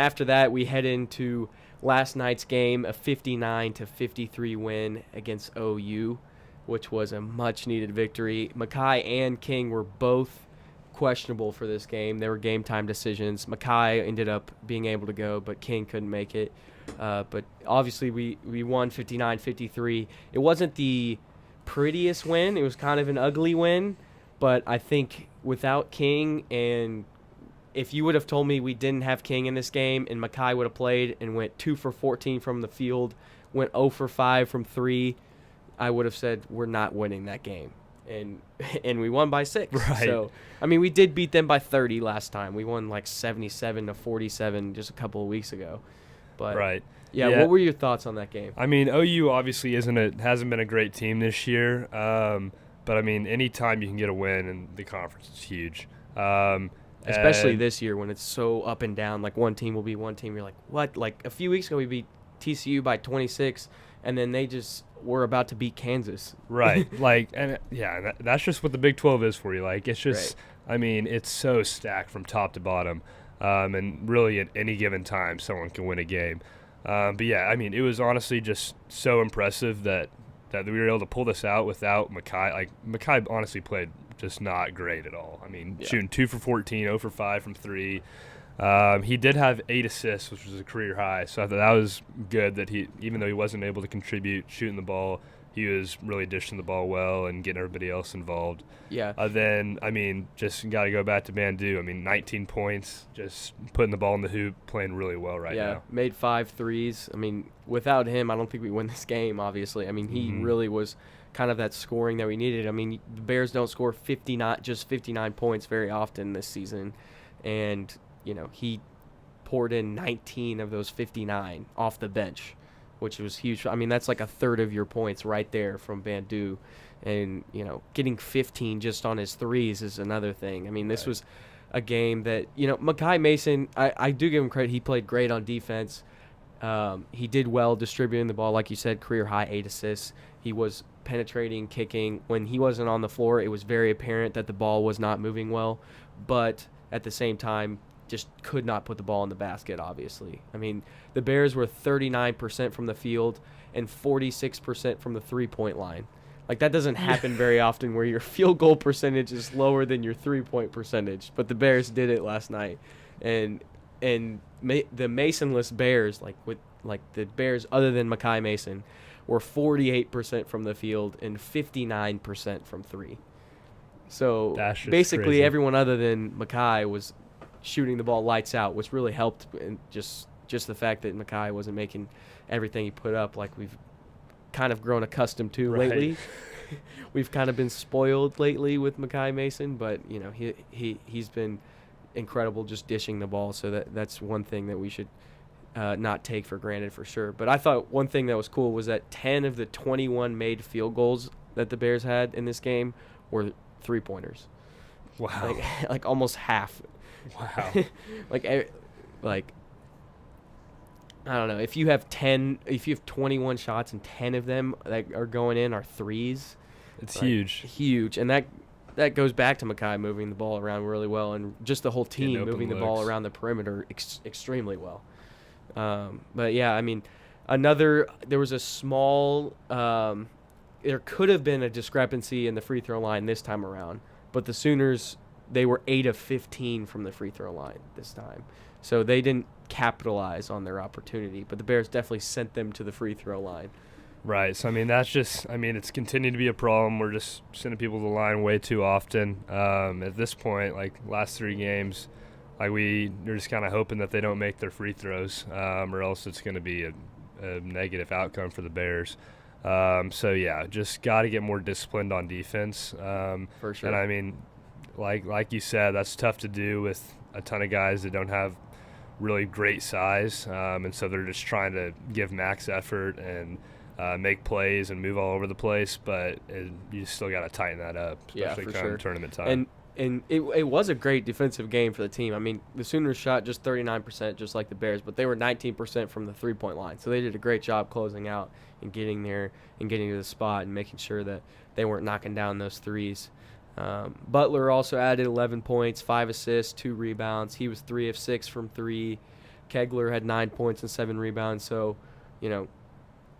after that, we head into last night's game, a 59-53 win against OU, which was a much-needed victory. Mackay and King were both questionable for this game. They were game-time decisions. Mackay ended up being able to go, but King couldn't make it. But obviously, we won 59-53. It wasn't the prettiest win. It was kind of an ugly win, but I think without King, and if you would have told me we didn't have King in this game and Mackay would have played and went 2 for 14 from the field, went 0 for 5 from 3, I would have said we're not winning that game. And we won by 6. Right. So, I mean, we did beat them by 30 last time. We won like 77-47 just a couple of weeks ago. But right. Yeah, what were your thoughts on that game? I mean, OU obviously hasn't been a great team this year. But I mean, anytime you can get a win in the conference is huge. Especially this year when it's so up and down. Like one team will be one team. You're like, what? Like a few weeks ago we beat TCU by 26, and then they just were about to beat Kansas. Right. That's just what the Big 12 is for you. Like, it's just, right. I mean, it's so stacked from top to bottom. And really at any given time someone can win a game. But yeah, I mean, it was honestly just so impressive that we were able to pull this out without Mackay. Like, Mackay honestly played just not great at all. I mean, shooting 2 for 14, 0 for 5 from 3. He did have 8 assists, which was a career high. So I thought that was good that he, even though he wasn't able to contribute shooting the ball, he was really dishing the ball well and getting everybody else involved. Yeah. Then, I mean, just got to go back to Bandoo. I mean, 19 points, just putting the ball in the hoop, playing really well now. Yeah, made 5 threes. I mean, without him, I don't think we win this game, obviously. I mean, he really was kind of that scoring that we needed. I mean, the Bears don't score 59 points very often this season. And, you know, he poured in 19 of those 59 off the bench, which was huge. I mean, that's like a third of your points right there from Bandoo. And, you know, getting 15 just on his threes is another thing. I mean, this was a game that, you know, Mackay Mason, I do give him credit. He played great on defense. He did well distributing the ball. Like you said, career high 8 assists. He was penetrating, kicking. When he wasn't on the floor, it was very apparent that the ball was not moving well. But at the same time, just could not put the ball in the basket, obviously. I mean, the Bears were 39% from the field and 46% from the three-point line. Like, that doesn't happen very often where your field goal percentage is lower than your three-point percentage. But the Bears did it last night. And the Masonless Bears, like the Bears other than Mackay Mason, were 48% from the field and 59% from three. So basically crazy. Everyone other than Mackay was shooting the ball lights out, which really helped. And just the fact that Mackay wasn't making everything he put up like we've kind of grown accustomed to lately. We've kind of been spoiled lately with Mackay Mason, but you know he's been incredible just dishing the ball. So that's one thing that we should not take for granted for sure. But I thought one thing that was cool was that 10 of the 21 made field goals that the Bears had in this game were three-pointers. Wow. Like almost half. Wow. like I don't know, if you have 21 shots and 10 of them that are going in are threes, it's like, huge. And that goes back to Mackay moving the ball around really well, and just the whole team moving the ball around the perimeter extremely well. But yeah, I mean, there was a small there could have been a discrepancy in the free throw line this time around, but the Sooners, they were 8 of 15 from the free throw line this time. So they didn't capitalize on their opportunity, but the Bears definitely sent them to the free throw line. Right. So, I mean, it's continued to be a problem. We're just sending people to the line way too often. At this point, like last 3 games, like we're just kind of hoping that they don't make their free throws, or else it's going to be a negative outcome for the Bears. So, yeah, just got to get more disciplined on defense. For sure. And, I mean, like you said, that's tough to do with a ton of guys that don't have really great size, and so they're just trying to give max effort and make plays and move all over the place, but you still got to tighten that up, especially come tournament time. And it was a great defensive game for the team. I mean, the Sooners shot just 39%, just like the Bears, but they were 19% from the three-point line. So they did a great job closing out and getting there and getting to the spot and making sure that they weren't knocking down those threes. Butler also added 11 points, 5 assists, 2 rebounds. He was 3 of 6 from 3. Kegler had 9 points and 7 rebounds. So,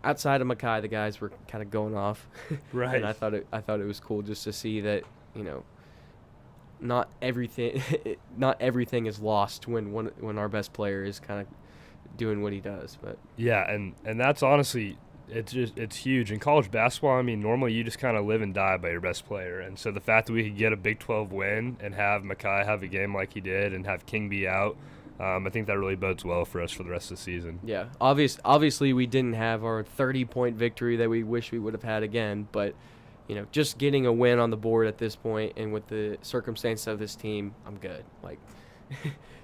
outside of Makai, the guys were kind of going off. Right. And I thought it was cool just to see that, not everything is lost when our best player is kind of doing what he does. But yeah, and that's honestly, it's huge in college basketball. I mean, normally you just kind of live and die by your best player, and so the fact that we could get a Big 12 win and have Makai have a game like he did and have King be out, I think that really bodes well for us for the rest of the season. Yeah, obviously we didn't have our 30-point victory that we wish we would have had again, but just getting a win on the board at this point and with the circumstance of this team, I'm good. Like,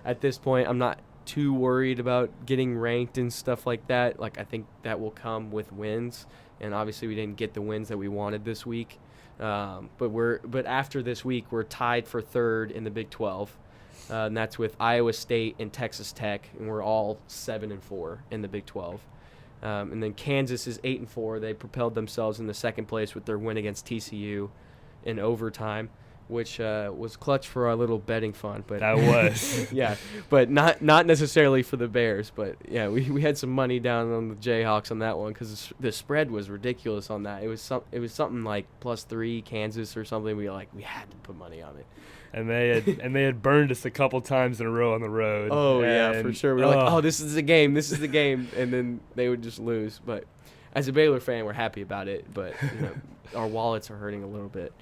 at this point, I'm not too worried about getting ranked and stuff like that. Like, I think that will come with wins, and obviously we didn't get the wins that we wanted this week. But after this week, we're tied for third in the Big 12, and that's with Iowa State and Texas Tech, and we're all 7-4 in the Big 12. And then Kansas is 8-4. They propelled themselves into second place with their win against TCU in overtime, which was clutch for our little betting fund. But that was. Yeah, but not necessarily for the Bears. But yeah, we had some money down on the Jayhawks on that one because the spread was ridiculous on that. It was something like +3 Kansas or something. We had to put money on it. And they had burned us a couple times in a row on the road. Oh, yeah, for sure. We were like, this is the game. And then they would just lose. But as a Baylor fan, we're happy about it. But, our wallets are hurting a little bit.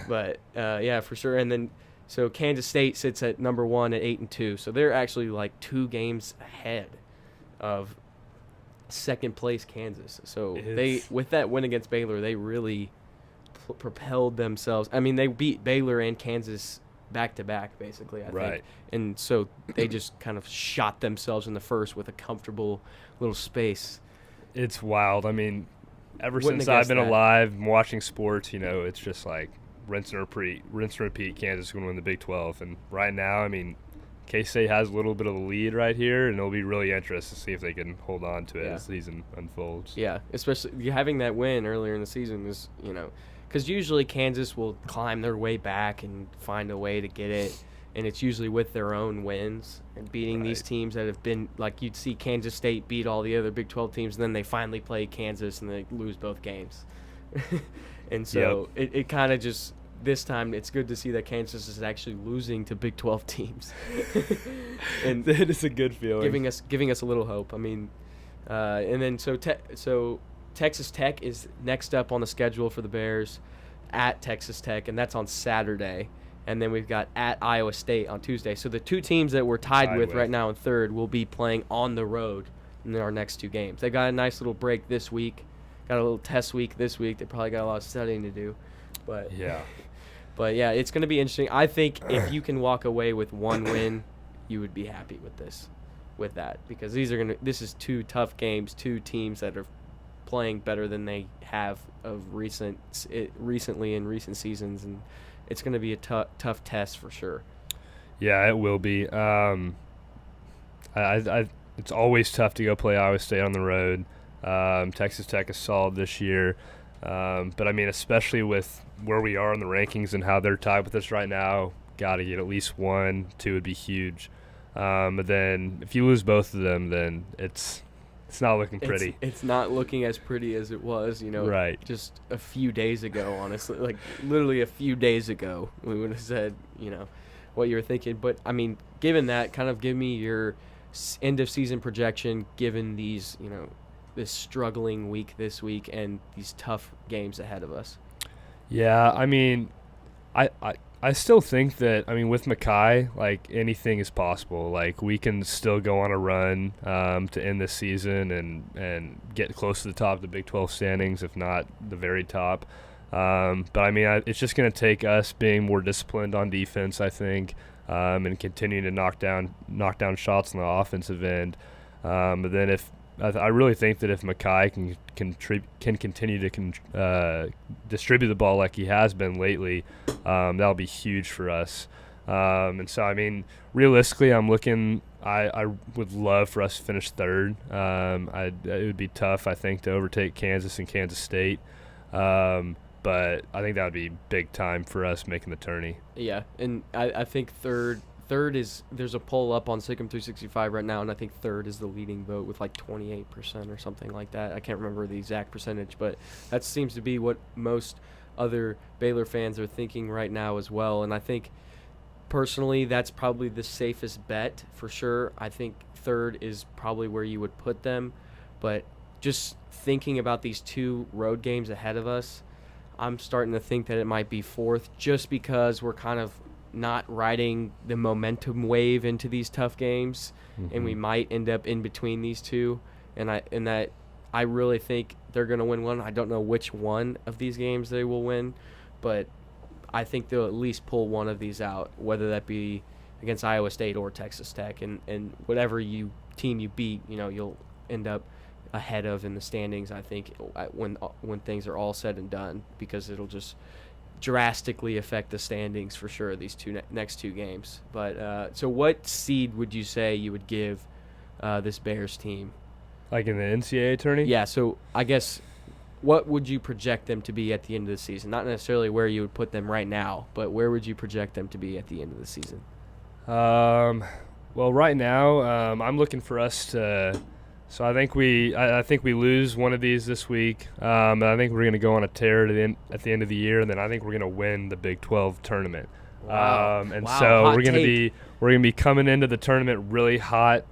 But, yeah, for sure. And then so Kansas State sits at number 1 at 8-2. So they're actually like 2 games ahead of second-place Kansas. So with that win against Baylor, they really propelled themselves. I mean, they beat Baylor and Kansas back-to-back, basically, I think. And so they just kind of shot themselves in the first with a comfortable little space. It's wild. I mean, ever since I've been alive and watching sports, it's just like rinse and repeat. Kansas is going to win the Big 12. And right now, I mean, K-State has a little bit of a lead right here, and it'll be really interesting to see if they can hold on to it as the season unfolds. Yeah, especially having that win earlier in the season is, because usually Kansas will climb their way back and find a way to get it, and it's usually with their own wins and beating these teams that have been, like you'd see Kansas State beat all the other Big 12 teams, and then they finally play Kansas and they lose both games. And so it kind of just, this time it's good to see that Kansas is actually losing to Big 12 teams. And it is a good feeling. Giving us a little hope. I mean, and then so Texas Tech is next up on the schedule for the Bears at Texas Tech, and that's on Saturday. And then we've got at Iowa State on Tuesday. So the two teams that we're tied with right now in third will be playing on the road in our next 2 games. They got a nice little break this week, got a little test week this week. They probably got a lot of studying to do. But yeah, it's going to be interesting. I think if you can walk away with 1 win, you would be happy with that because this is 2 tough games, 2 teams that are playing better than they have recently in recent seasons, and it's going to be a tough test for sure. Yeah, it will be. It's always tough to go play Iowa State on the road. Texas Tech is solid this year, but I mean, especially with where we are in the rankings and how they're tied with us right now, got to get at least 1, 2 would be huge. But then if you lose both of them, then it's not looking pretty. It's not looking as pretty as it was, just a few days ago, honestly. Like, literally a few days ago, we would have said, what you were thinking. But, I mean, given that, kind of give me your end-of-season projection, given these, this struggling week this week and these tough games ahead of us. Yeah, I mean, I still think that, with Makai, like, anything is possible. Like, we can still go on a run to end this season and get close to the top of the Big 12 standings, if not the very top. But, it's just going to take us being more disciplined on defense, I think, and continuing to knock down shots on the offensive end. But then I really think that if Makai can continue to distribute the ball like he has been lately, that'll be huge for us. And so, realistically, I'm looking – I would love for us to finish third. It would be tough, I think, to overtake Kansas and Kansas State. But I think that would be big time for us making the tourney. Yeah, and I think third third is, there's a poll up on Sikkim 365 right now, and I think third is the leading vote with like 28% or something like that. I can't remember the exact percentage, but that seems to be what most other Baylor fans are thinking right now as well. And I think personally that's probably the safest bet for sure. I think third is probably where you would put them, but just thinking about these 2 road games ahead of us, I'm starting to think that it might be fourth, just because we're kind of not riding the momentum wave into these tough games, and we might end up in between these 2. And I really think they're going to win one. I don't know which one of these games they will win, but I think they'll at least pull one of these out, whether that be against Iowa State or Texas Tech, and whatever team you beat, you'll end up ahead of in the standings, I think, when things are all said and done, because it'll just drastically affect the standings for sure, these next 2 games. But so what seed would you say you would give this Bears team? Like in the NCAA tourney? Yeah, so I guess what would you project them to be at the end of the season? Not necessarily where you would put them right now, but where would you project them to be at the end of the season? Well, right now, I'm looking for us to. So I think we lose one of these this week. And I think we're going to go on a tear at the end of the year, and then I think we're going to win the Big 12 tournament. Wow. So Hot we're going take. to be coming into the tournament really hot.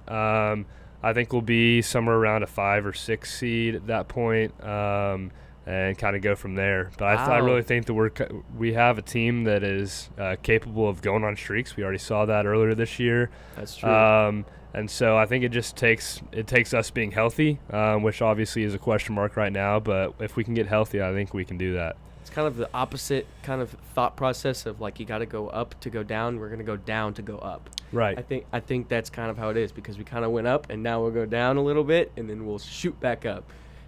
I think we'll be somewhere around a 5 or 6 seed at that point, and kind of go from there. But I really think that we have a team that is capable of going on streaks. We already saw that earlier this year. That's true. And so I think it just takes us being healthy, which obviously is a question mark right now. But if we can get healthy, I think we can do that. It's kind of the opposite kind of thought process of like you got to go up to go down. We're going to go down to go up. Right. I think that's kind of how it is, because we kind of went up and now we'll go down a little bit and then we'll shoot back up,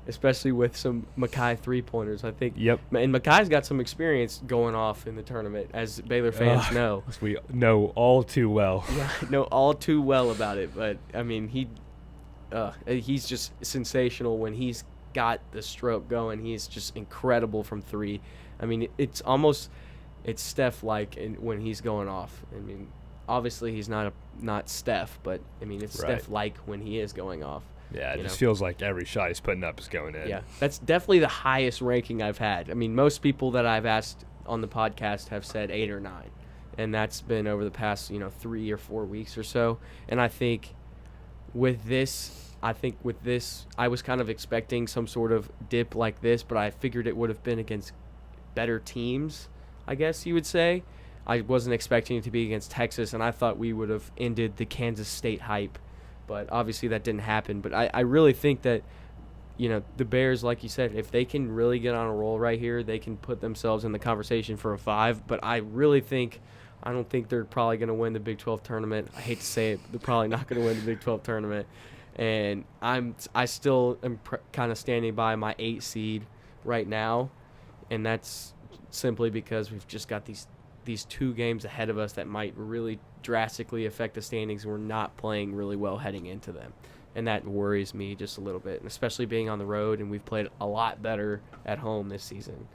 especially with some Mackay 3-pointers. I think. Yep. And Mackay's got some experience going off in the tournament, as Baylor fans know. As we know all too well. Yeah, I know all too well about it. But I mean, he's just sensational when he's got the stroke going. He's just incredible from 3. I mean, it's Steph-like when he's going off. I mean, obviously he's not Steph, but I mean it's right. Steph-like when he is going off. Yeah, it just feels like every shot he's putting up is going in. Yeah, that's definitely the highest ranking I've had. I mean, most people that I've asked on the podcast have said 8 or 9, and that's been over the past 3 or 4 weeks or so. And I think with this, I was kind of expecting some sort of dip like this, but I figured it would have been against better teams, I guess you would say. I wasn't expecting it to be against Texas, and I thought we would have ended the Kansas State hype, but obviously that didn't happen. But I really think that, the Bears, like you said, if they can really get on a roll right here, they can put themselves in the conversation for a 5. But I don't think they're probably going to win the Big 12 tournament. I hate to say it, but they're probably not going to win the Big 12 tournament. And I still am kind of standing by my 8 seed right now, and that's simply because we've just got these 2 games ahead of us that might really drastically affect the standings. We're not playing really well heading into them, and that worries me just a little bit, and especially being on the road, and we've played a lot better at home this season.